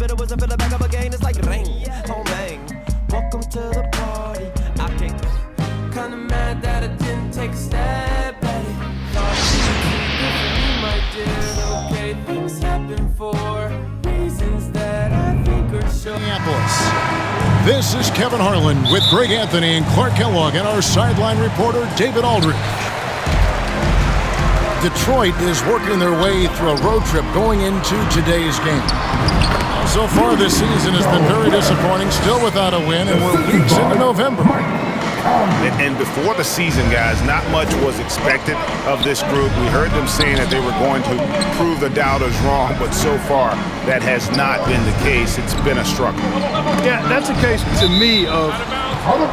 middle was a fill back up again. It's like rain, oh man. Welcome to the party. I can't. Kinda mad that I didn't take a stab at it. Thought you good for me, my dear. Okay, things happen for reasons that I think are sure. Minneapolis. This is Kevin Harlan with Greg Anthony and Clark Kellogg and our sideline reporter David Aldridge. Detroit is working their way through a road trip going into today's game. So far this season has been very disappointing, still without a win, and we're weeks into November. And before the season, guys, not much was expected of this group. We heard them saying that they were going to prove the doubters wrong, but so far that has not been the case. It's been a struggle. Yeah, that's a case to me of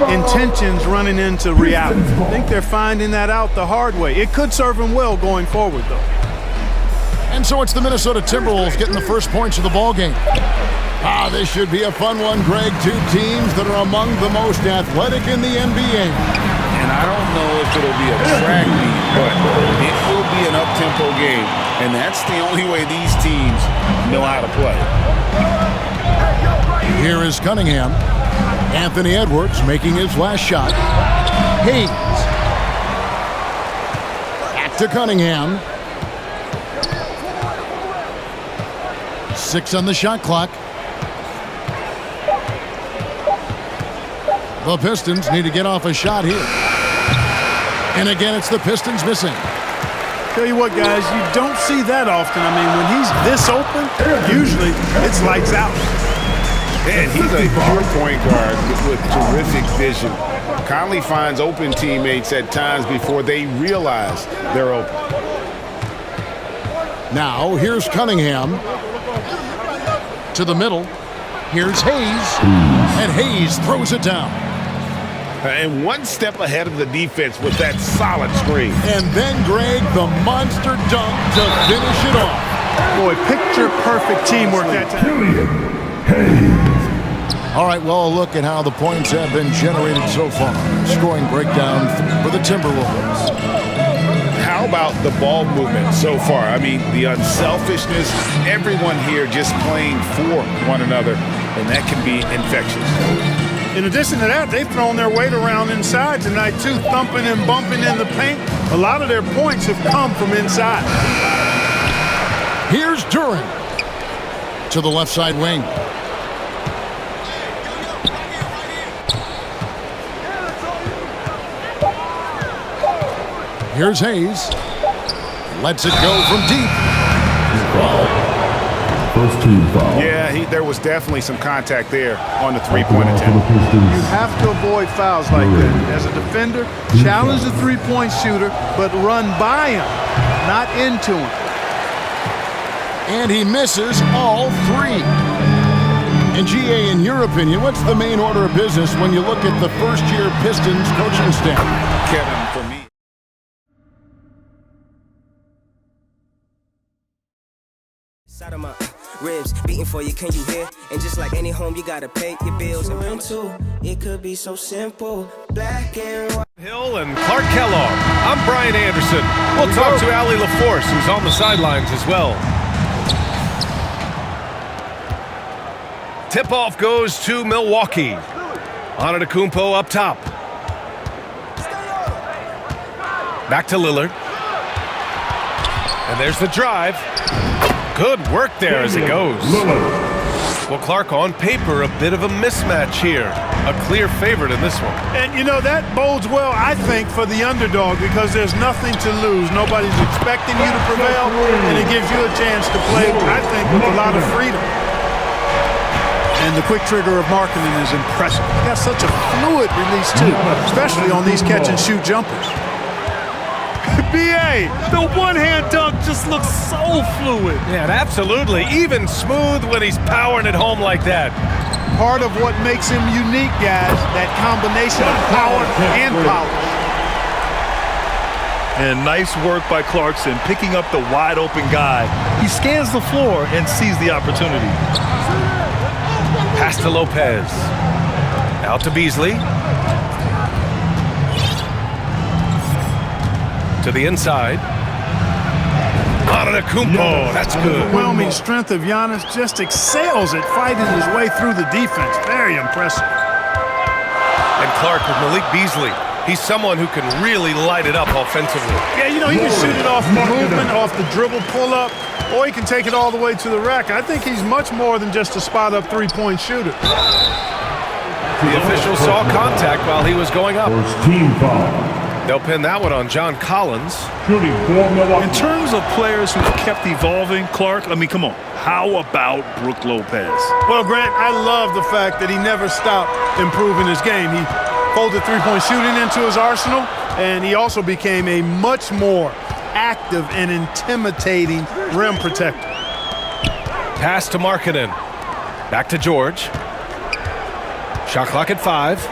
intentions running into reality. I think they're finding that out the hard way. It could serve them well going forward, though. And so it's the Minnesota Timberwolves getting the first points of the ballgame. This should be a fun one, Greg. Two teams that are among the most athletic in the NBA. And I don't know if it'll be a track meet, but it will be an up-tempo game. And that's the only way these teams know how to play. Here is Cunningham. Anthony Edwards making his last shot. Hayes. Back to Cunningham. 6 on the shot clock. The Pistons need to get off a shot here. And again, it's the Pistons missing. Tell you what, guys, you don't see that often. I mean, when he's this open, usually it's lights out. And he's a pure point guard with terrific vision. Conley finds open teammates at times before they realize they're open. Now, here's Cunningham. To the middle. Here's Hayes. And Hayes throws it down. And one step ahead of the defense with that solid screen. And then, Greg, the monster dunk to finish it off. Boy, picture-perfect teamwork that time. All right, well, a look at how the points have been generated so far. Scoring breakdown for the Timberwolves. How about the ball movement so far? I mean, the unselfishness, everyone here just playing for one another, and that can be infectious. In addition to that, they've thrown their weight around inside tonight, too, thumping and bumping in the paint. A lot of their points have come from inside. Here's Duran to the left side wing. Here's Hayes. Lets it go from deep. First team foul. Yeah, there was definitely some contact there on the three-point attempt. You have to avoid fouls like that. As a defender, challenge the three-point shooter, but run by him, not into him. And he misses all three. And GA, in your opinion, what's the main order of business when you look at the first-year Pistons coaching staff? Kevin, for me. Side of my ribs beating for you, can you hear? And just like any home, you gotta pay your bills. And rental, it could be so simple. Black and white. Hill and Clark Kellogg. I'm Brian Anderson. We'll talk to Allie LaForce, who's on the sidelines as well. Tip-off goes to Milwaukee. Antetokounmpo up top. Back to Lillard. And there's the drive. Good work there as it goes. Well, Clark, on paper, a bit of a mismatch here. A clear favorite in this one. And, you know, that bodes well, I think, for the underdog because there's nothing to lose. Nobody's expecting you to prevail, and it gives you a chance to play, I think, with a lot of freedom. And the quick trigger of marketing is impressive. He has such a fluid release, too, especially on these catch-and-shoot jumpers. B.A., the one-hand dunk just looks so fluid. Yeah, absolutely. Even smooth when he's powering it home like that. Part of what makes him unique, guys, that combination of power and polish. And nice work by Clarkson picking up the wide-open guy. He scans the floor and sees the opportunity. Pass to Lopez. Out to Beasley. To the inside. Antetokounmpo, that's good. Overwhelming strength of Giannis, just excels at fighting his way through the defense. Very impressive. And Clark with Malik Beasley. He's someone who can really light it up offensively. Yeah, you know, he can shoot it off the movement, off the dribble pull-up, or he can take it all the way to the rack. I think he's much more than just a spot-up three-point shooter. The official saw contact while he was going up. First team foul. They'll pin that one on John Collins. Shooting for Milwaukee. In terms of players who've kept evolving, Clark, I mean, come on. How about Brook Lopez? Well, Grant, I love the fact that he never stopped improving his game. He folded three-point shooting into his arsenal, and he also became a much more active and intimidating rim protector. Pass to Markkanen. Back to George. Shot clock at 5.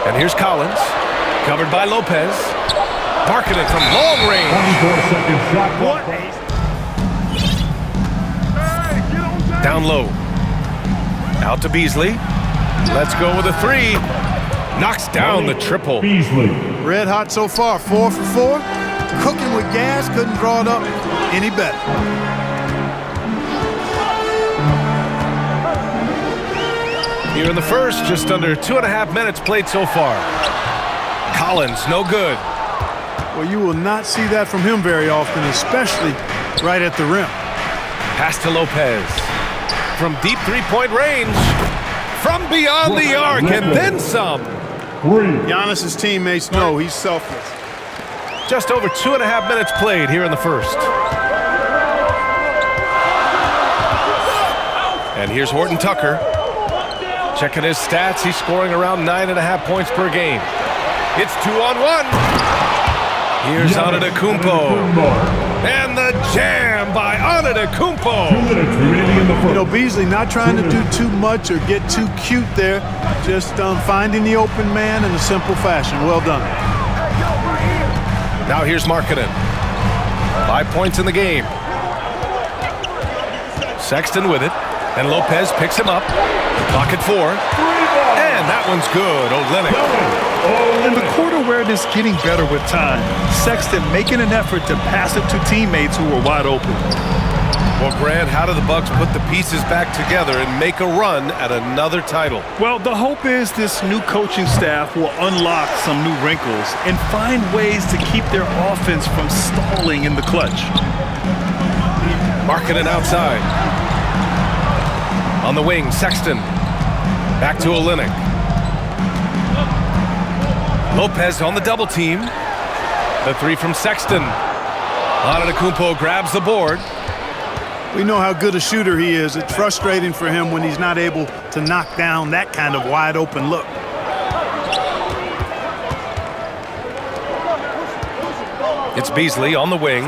And here's Collins. Covered by Lopez. Markkanen from long range. 24-second shot clock. Down low. Out to Beasley. Let's go with a 3. Knocks down the triple. Beasley. Red hot so far, 4 for 4. Cooking with gas, couldn't draw it up any better. Here in the first, just under 2.5 minutes played so far. Collins, no good. Well, you will not see that from him very often, especially right at the rim. Pass to Lopez. From deep three-point range. From beyond the arc, and then some. Giannis's teammates know he's selfless. Just over 2.5 minutes played here in the first. And here's Horton Tucker. Checking his stats, he's scoring around 9.5 points per game. It's 2-on-1. Here's Antetokounmpo. And the jam by Antetokounmpo. 2 minutes remaining in the first. You know, Beasley not trying to do too much or get too cute there. Just finding the open man in a simple fashion. Well done. Now here's Markkanen. 5 points in the game. Sexton with it. And Lopez picks him up. Clock at 4. And that one's good. Olynyk. And the court awareness getting better with time. Sexton making an effort to pass it to teammates who were wide open. Well, Grant, how do the Bucks put the pieces back together and make a run at another title? Well, the hope is this new coaching staff will unlock some new wrinkles and find ways to keep their offense from stalling in the clutch. Markkanen outside. On the wing, Sexton. Back to Olynyk. Lopez on the double team. The 3 from Sexton. Antetokounmpo grabs the board. We know how good a shooter he is. It's frustrating for him when he's not able to knock down that kind of wide open look. It's Beasley on the wing.